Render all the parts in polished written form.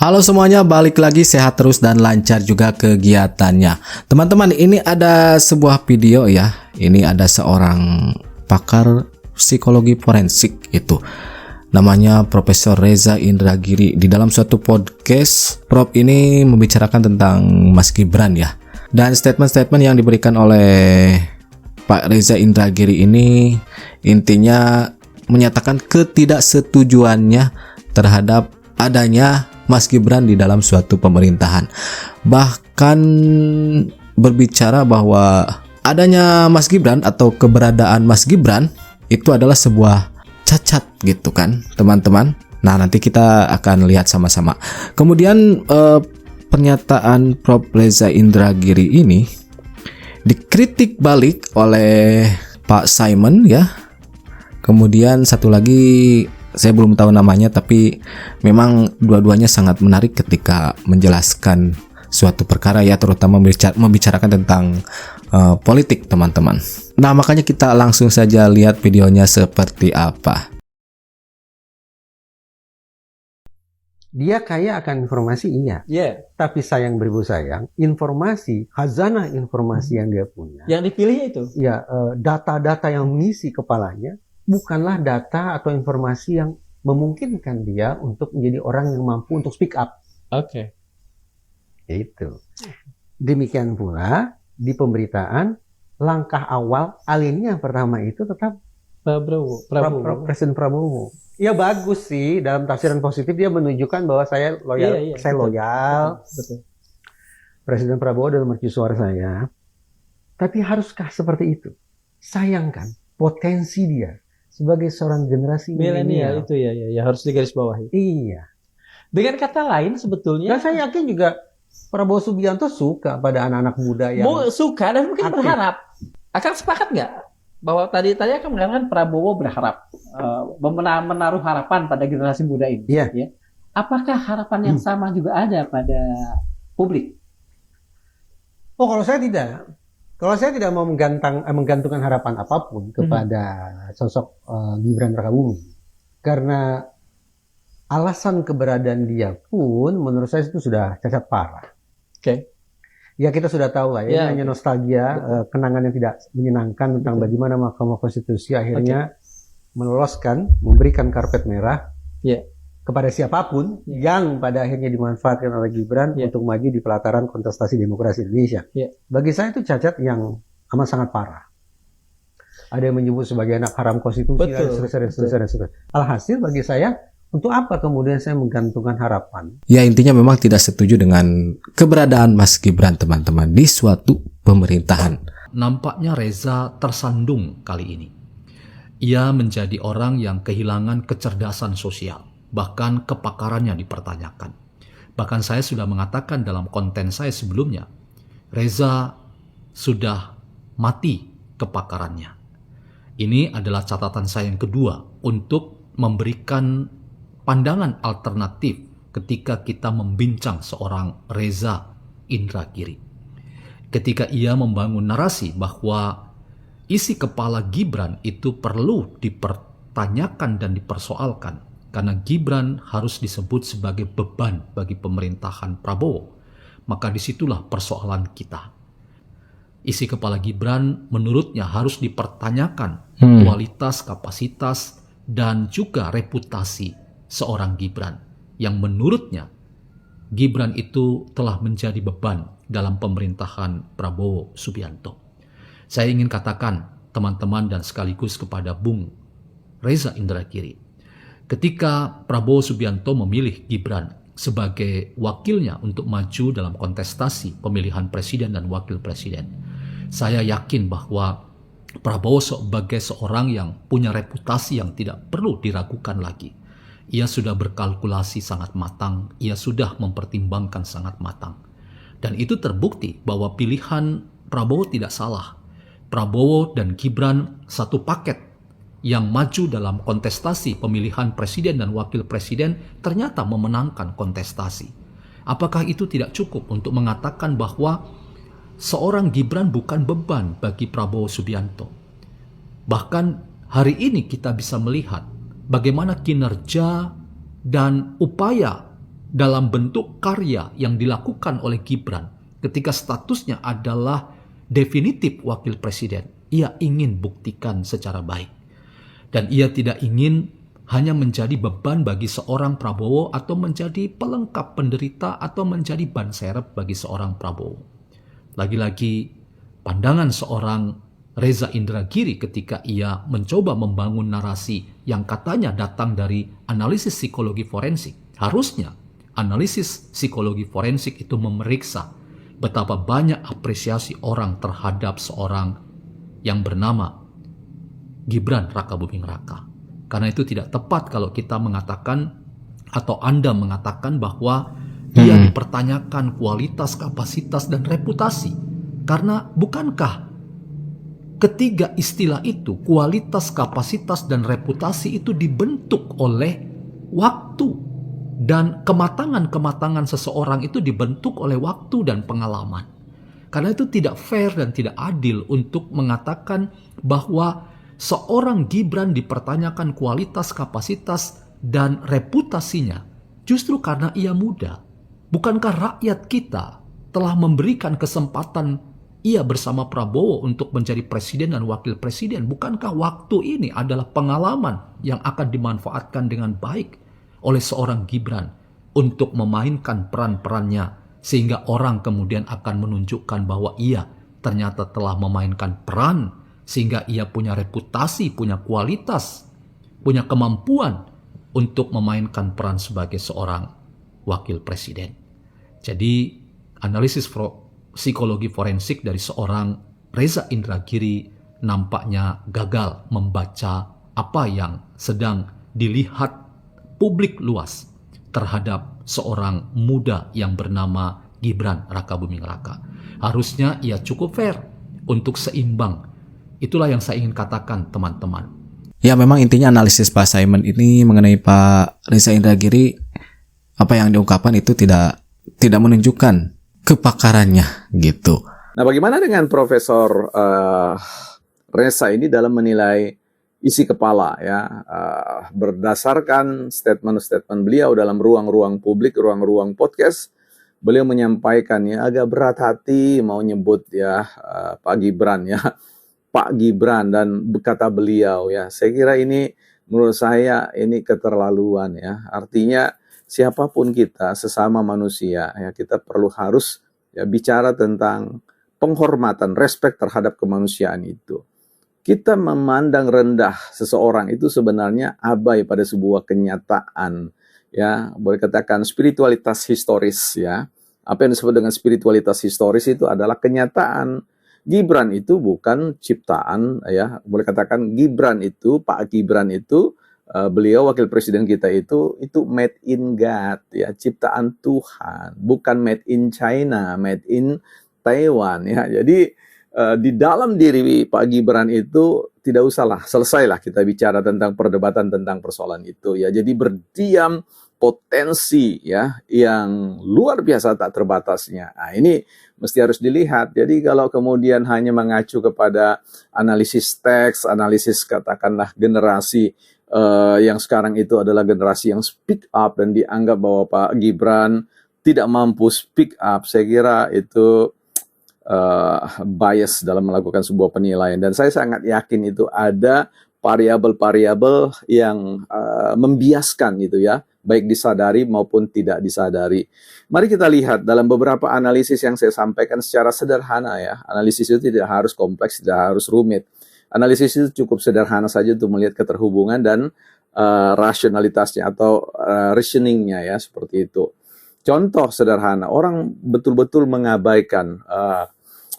Halo semuanya, balik lagi sehat terus dan lancar juga kegiatannya. Teman-teman, ini ada sebuah video ya. Ini ada seorang pakar psikologi forensik itu. Namanya Profesor Reza Indragiri. Di dalam suatu podcast, Prof ini membicarakan tentang Mas Gibran ya. Dan statement-statement yang diberikan oleh Pak Reza Indragiri ini intinya menyatakan ketidaksetujuannya terhadap adanya Mas Gibran di dalam suatu pemerintahan. Bahkan berbicara bahwa adanya Mas Gibran atau keberadaan Mas Gibran itu adalah sebuah cacat gitu kan teman-teman. Nah, nanti kita akan lihat sama-sama. Kemudian pernyataan Prof Reza Indragiri ini dikritik balik oleh Pak Simon ya. Kemudian satu lagi saya belum tahu namanya, tapi memang dua-duanya sangat menarik ketika menjelaskan suatu perkara ya, terutama membicarakan tentang politik teman-teman. Nah, makanya kita langsung saja lihat videonya seperti apa. Dia kaya akan informasi, iya. Tapi sayang beribu sayang, informasi, khazanah informasi yang dia punya, yang dipilih itu, ya data-data yang mengisi kepalanya, bukanlah data atau informasi yang memungkinkan dia untuk menjadi orang yang mampu untuk speak up. Oke. Itu. Demikian pula di pemberitaan, langkah awal alinea pertama itu tetap Presiden Prabowo. Ya bagus sih, dalam tafsiran positif dia menunjukkan bahwa saya loyal, saya loyal. Betul. Presiden Prabowo adalah mercusuar saya. Tapi haruskah seperti itu? Sayang kan, potensi dia sebagai seorang generasi milenial itu ya harus digarisbawahi. Iya. Dengan kata lain sebetulnya, Dan saya yakin juga Prabowo Subianto suka pada anak-anak muda yang suka dan mungkin aktif. berharap. Akan sepakat nggak bahwa tadi akan mengatakan Prabowo berharap menaruh harapan pada generasi muda ini? Iya. Ya. Apakah harapan yang sama juga ada pada publik? Oh, kalau saya tidak. Kalau saya tidak mau menggantungkan harapan apapun kepada sosok Gibran Rakabumi, karena alasan keberadaan dia pun menurut saya itu sudah cacat parah. Oke. Ya kita sudah tahu lah, ini Ya, hanya nostalgia, kenangan yang tidak menyenangkan tentang bagaimana Mahkamah Konstitusi akhirnya memberikan karpet merah kepada siapapun yang pada akhirnya dimanfaatkan oleh Gibran untuk maju di pelataran kontestasi demokrasi Indonesia. Bagi saya itu cacat yang amat sangat parah. Ada yang menyebut sebagai anak haram konstitusi dan seterusnya. Alhasil bagi saya, untuk apa kemudian saya menggantungkan harapan? Ya, intinya memang tidak setuju dengan keberadaan Mas Gibran teman-teman di suatu pemerintahan. Nampaknya Reza tersandung kali ini. Ia menjadi orang yang kehilangan kecerdasan sosial. Bahkan kepakarannya dipertanyakan. Bahkan saya sudah mengatakan dalam konten saya sebelumnya, Reza sudah mati kepakarannya. Ini adalah catatan saya yang kedua untuk memberikan pandangan alternatif ketika kita membincang seorang Reza Indragiri. Ketika ia membangun narasi bahwa isi kepala Gibran itu perlu dipertanyakan dan dipersoalkan, karena Gibran harus disebut sebagai beban bagi pemerintahan Prabowo. Maka disitulah persoalan kita. Isi kepala Gibran menurutnya harus dipertanyakan kualitas, kapasitas, dan juga reputasi seorang Gibran. Yang menurutnya Gibran itu telah menjadi beban dalam pemerintahan Prabowo Subianto. Saya ingin katakan teman-teman dan sekaligus kepada Bung Reza Indragiri, ketika Prabowo Subianto memilih Gibran sebagai wakilnya untuk maju dalam kontestasi pemilihan presiden dan wakil presiden, saya yakin bahwa Prabowo sebagai seorang yang punya reputasi yang tidak perlu diragukan lagi. Ia sudah berkalkulasi sangat matang, ia sudah mempertimbangkan sangat matang. Dan itu terbukti bahwa pilihan Prabowo tidak salah. Prabowo dan Gibran satu paket yang maju dalam kontestasi pemilihan presiden dan wakil presiden ternyata memenangkan kontestasi. Apakah itu tidak cukup untuk mengatakan bahwa seorang Gibran bukan beban bagi Prabowo Subianto? Bahkan hari ini kita bisa melihat bagaimana kinerja dan upaya dalam bentuk karya yang dilakukan oleh Gibran ketika statusnya adalah definitif wakil presiden. Ia ingin buktikan secara baik. Dan ia tidak ingin hanya menjadi beban bagi seorang Prabowo atau menjadi pelengkap penderita atau menjadi ban serep bagi seorang Prabowo. Lagi-lagi pandangan seorang Reza Indragiri ketika ia mencoba membangun narasi yang katanya datang dari analisis psikologi forensik. Harusnya analisis psikologi forensik itu memeriksa betapa banyak apresiasi orang terhadap seorang yang bernama Gibran Rakabuming Raka. Karena itu tidak tepat kalau kita mengatakan atau Anda mengatakan bahwa dia dipertanyakan kualitas, kapasitas, dan reputasi. Karena bukankah ketiga istilah itu, kualitas, kapasitas, dan reputasi itu dibentuk oleh waktu. Dan kematangan-kematangan seseorang itu dibentuk oleh waktu dan pengalaman. Karena itu tidak fair dan tidak adil untuk mengatakan bahwa seorang Gibran dipertanyakan kualitas, kapasitas, dan reputasinya justru karena ia muda. Bukankah rakyat kita telah memberikan kesempatan ia bersama Prabowo untuk menjadi presiden dan wakil presiden? Bukankah waktu ini adalah pengalaman yang akan dimanfaatkan dengan baik oleh seorang Gibran untuk memainkan peran-perannya sehingga orang kemudian akan menunjukkan bahwa ia ternyata telah memainkan peran sehingga ia punya reputasi, punya kualitas, punya kemampuan untuk memainkan peran sebagai seorang wakil presiden. Jadi analisis psikologi forensik dari seorang Reza Indragiri nampaknya gagal membaca apa yang sedang dilihat publik luas terhadap seorang muda yang bernama Gibran Rakabuming Raka. Harusnya ia cukup fair untuk seimbang. Itulah yang saya ingin katakan, teman-teman. Ya, memang intinya analisis Pak Simon ini mengenai Pak Reza Indragiri, apa yang diungkapkan itu tidak menunjukkan kepakarannya gitu. Nah, bagaimana dengan Profesor Reza ini dalam menilai isi kepala ya, berdasarkan statement-statement beliau dalam ruang-ruang publik, ruang-ruang podcast, beliau menyampaikannya agak berat hati mau nyebut ya Pak Gibran ya, Pak Gibran, dan kata beliau ya, saya kira ini menurut saya ini keterlaluan ya. Artinya siapapun kita sesama manusia ya, kita perlu harus ya bicara tentang penghormatan, respek terhadap kemanusiaan itu. Kita memandang rendah seseorang itu sebenarnya abai pada sebuah kenyataan ya, boleh katakan spiritualitas historis ya. Apa yang disebut dengan spiritualitas historis itu adalah kenyataan Gibran itu bukan ciptaan ya, boleh katakan Gibran itu, Pak Gibran itu, beliau wakil presiden kita itu made in God ya, ciptaan Tuhan, bukan made in China, made in Taiwan ya. Jadi di dalam diri Pak Gibran itu tidak usahlah, selesailah kita bicara tentang perdebatan tentang persoalan itu ya. Jadi berdiam potensi ya yang luar biasa tak terbatasnya. Nah, ini mesti harus dilihat. Jadi kalau kemudian hanya mengacu kepada analisis teks, analisis katakanlah generasi yang sekarang itu adalah generasi yang speak up dan dianggap bahwa Pak Gibran tidak mampu speak up, saya kira itu bias dalam melakukan sebuah penilaian. Dan saya sangat yakin itu ada variabel-variabel yang membiaskan gitu ya, baik disadari maupun tidak disadari. Mari kita lihat dalam beberapa analisis yang saya sampaikan secara sederhana ya. Analisis itu tidak harus kompleks, tidak harus rumit. Analisis itu cukup sederhana saja untuk melihat keterhubungan dan rasionalitasnya atau reasoningnya ya, seperti itu. Contoh sederhana, orang betul-betul mengabaikan,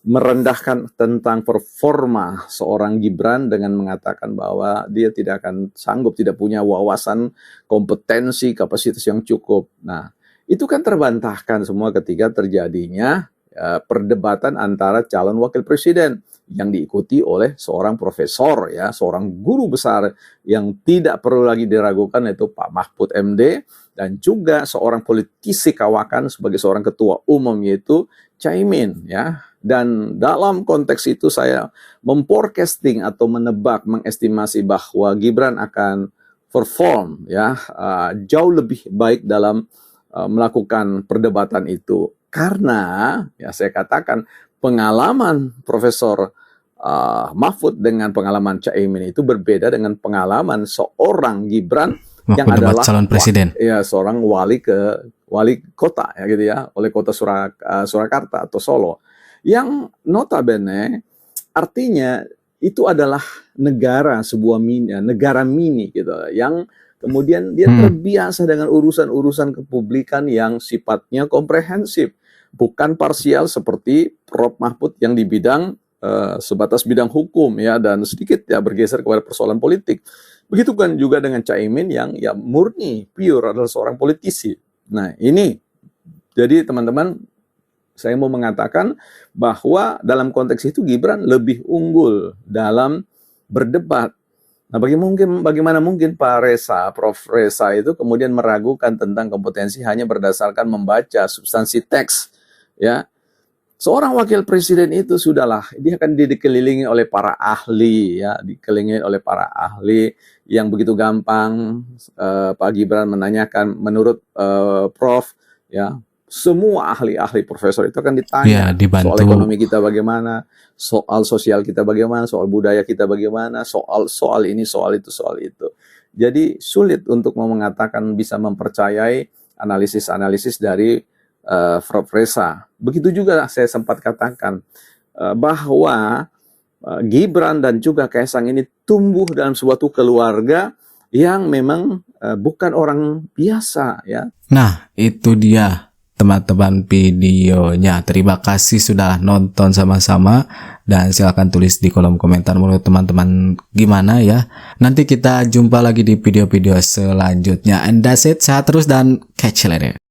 merendahkan tentang performa seorang Gibran dengan mengatakan bahwa dia tidak akan sanggup, tidak punya wawasan, kompetensi, kapasitas yang cukup. Nah, itu kan terbantahkan semua ketika terjadinya perdebatan antara calon wakil presiden yang diikuti oleh seorang profesor ya, seorang guru besar yang tidak perlu lagi diragukan, yaitu Pak Mahfud MD, dan juga seorang politisi kawakan sebagai seorang ketua umum yaitu Caimin ya. Dan dalam konteks itu saya memforecasting atau menebak, mengestimasi bahwa Gibran akan perform ya jauh lebih baik dalam melakukan perdebatan itu? Karena ya saya katakan pengalaman Profesor Mahfud dengan pengalaman Caimin itu berbeda dengan pengalaman seorang Gibran yang adalah calon presiden. Ya, seorang wali kota ya gitu ya, wali kota Surakarta atau Solo. Yang notabene artinya itu adalah negara mini gitu, yang kemudian dia terbiasa dengan urusan-urusan kepublikan yang sifatnya komprehensif, bukan parsial seperti Prof Mahfud yang di bidang sebatas bidang hukum ya, dan sedikit ya bergeser kepada persoalan politik. Begitu kan juga dengan Caimin yang ya murni, pure adalah seorang politisi. Nah ini, jadi teman-teman, saya mau mengatakan bahwa dalam konteks itu Gibran lebih unggul dalam berdebat. Nah bagaimana mungkin Prof Reza itu kemudian meragukan tentang kompetensi hanya berdasarkan membaca substansi teks ya. Seorang wakil presiden itu sudahlah, dia akan dikelilingi oleh para ahli ya, dikelilingi oleh para ahli yang begitu gampang Pak Gibran menanyakan menurut Prof ya, semua ahli-ahli profesor itu akan ditanya soal ekonomi kita bagaimana, soal sosial kita bagaimana, soal budaya kita bagaimana, soal ini, soal itu. Jadi sulit untuk mengatakan bisa mempercayai analisis-analisis dari Prof Reza. Begitu juga saya sempat katakan bahwa Gibran dan juga Kaesang ini tumbuh dalam suatu keluarga yang memang bukan orang biasa ya. Nah, itu dia teman-teman videonya. Terima kasih sudah nonton sama-sama, dan silakan tulis di kolom komentar menurut teman-teman gimana ya. Nanti kita jumpa lagi di video-video selanjutnya. And that's it. Sehat terus dan catch you later.